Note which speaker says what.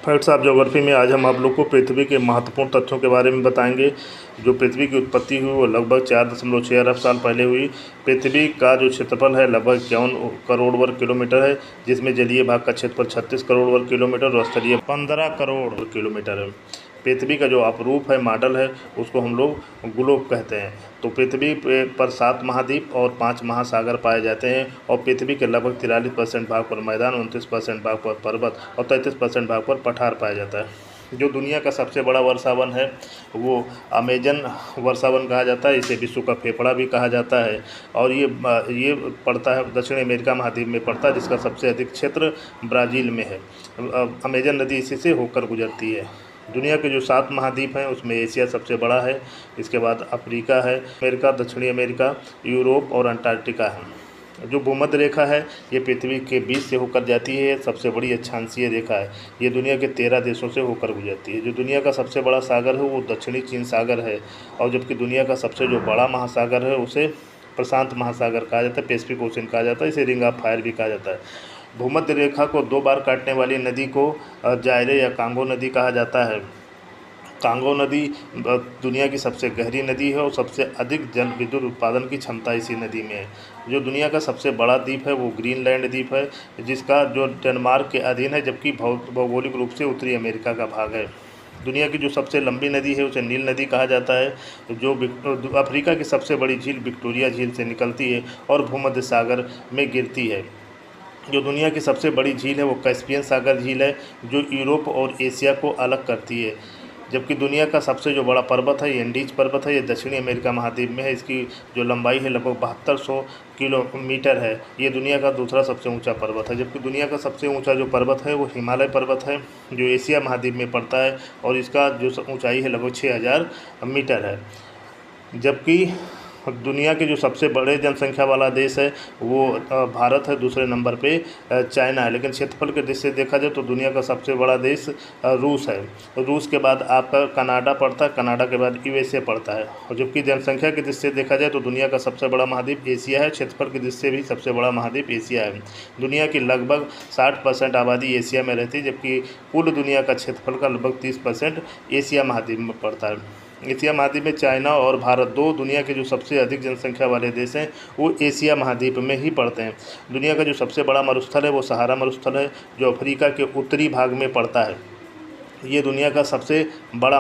Speaker 1: Facts of geography में आज हम आप लोग को पृथ्वी के महत्वपूर्ण तथ्यों के बारे में बताएंगे। जो पृथ्वी की उत्पत्ति हुई वो लगभग 4.6 अरब साल पहले हुई। पृथ्वी का जो क्षेत्रफल है लगभग 51 करोड़ वर्ग किलोमीटर है, जिसमें जलीय भाग का क्षेत्रफल 36 करोड़ वर्ग किलोमीटर और स्थलीय 15 करोड़ वर्ग किलोमीटर है। पृथ्वी का जो अपरूप है, मॉडल है, उसको हम लोग ग्लोब कहते हैं। तो पृथ्वी पर 7 महाद्वीप और 5 महासागर पाए जाते हैं और पृथ्वी के लगभग 43% भाग पर मैदान, 29% भाग पर पर्वत और 33% भाग पर पठार पाया जाता है। जो दुनिया का सबसे बड़ा वर्षावन है वो अमेजन वर्षावन कहा जाता है। इसे विश्व का फेफड़ा भी कहा जाता है और ये पड़ता है दक्षिण अमेरिका महाद्वीप में पड़ता है, जिसका सबसे अधिक क्षेत्र ब्राज़ील में है। अमेजन नदी इसी से होकर गुजरती है। दुनिया के जो 7 महाद्वीप हैं उसमें एशिया सबसे बड़ा है, इसके बाद अफ्रीका है, अमेरिका, दक्षिणी अमेरिका, यूरोप और अंटार्कटिका है। जो भूमध्य रेखा है ये पृथ्वी के बीच से होकर जाती है, सबसे बड़ी अक्षांशीय रेखा है। ये दुनिया के 13 देशों से होकर गुजरती है। जो दुनिया का सबसे बड़ा सागर है वो दक्षिणी चीन सागर है और जबकि दुनिया का सबसे जो बड़ा महासागर है उसे प्रशांत महासागर कहा जाता है, पैसिफिक ओशन कहा जाता है, इसे रिंग ऑफ फायर भी कहा जाता है। भूमध्य रेखा को 2 बार काटने वाली नदी को जायरे या कांगो नदी कहा जाता है। कांगो नदी दुनिया की सबसे गहरी नदी है और सबसे अधिक जल विद्युत उत्पादन की क्षमता इसी नदी में है। जो दुनिया का सबसे बड़ा द्वीप है वो ग्रीनलैंड द्वीप है, जिसका जो डेनमार्क के अधीन है, जबकि भौगोलिक रूप से उत्तरी अमेरिका का भाग है। दुनिया की जो सबसे लंबी नदी है उसे नील नदी कहा जाता है। जो अफ्रीका की सबसे बड़ी झील विक्टोरिया झील से निकलती है और भूमध्य सागर में गिरती है। जो दुनिया की सबसे बड़ी झील है वो कैस्पियन सागर झील है, जो यूरोप और एशिया को अलग करती है। जबकि दुनिया का सबसे जो बड़ा पर्वत है ये एंडीज पर्वत है, ये दक्षिणी अमेरिका महाद्वीप में है। इसकी जो लंबाई है लगभग 7200 किलोमीटर है। ये दुनिया का दूसरा सबसे ऊंचा पर्वत है। जबकि दुनिया का सबसे ऊंचा जो पर्वत है वो हिमालय पर्वत है, जो एशिया महाद्वीप में पड़ता है और इसका जो ऊंचाई है लगभग 6000 मीटर है। जबकि दुनिया के जो सबसे बड़े जनसंख्या वाला देश है वो भारत है, दूसरे नंबर पे चाइना है। लेकिन क्षेत्रफल के दृष्टि से देखा जाए तो दुनिया का सबसे बड़ा देश रूस है। रूस के बाद आपका कनाडा पड़ता है, कनाडा के बाद यूएसए पड़ता है। और जबकि जनसंख्या की दृष्टि से देखा जाए तो दुनिया का सबसे बड़ा महाद्वीप एशिया है, क्षेत्रफल की दृष्टि से भी सबसे बड़ा महाद्वीप एशिया है। दुनिया की लगभग 60% आबादी एशिया में रहती है, जबकि कुल दुनिया का क्षेत्रफल का लगभग 30% एशिया महाद्वीप में पड़ता है। एशिया महाद्वीप में चाइना और भारत दो दुनिया के जो सबसे अधिक जनसंख्या वाले देश हैं वो एशिया महाद्वीप में ही पड़ते हैं। दुनिया का जो सबसे बड़ा मरुस्थल है वो सहारा मरुस्थल है, जो अफ्रीका के उत्तरी भाग में पड़ता है। ये दुनिया का सबसे बड़ा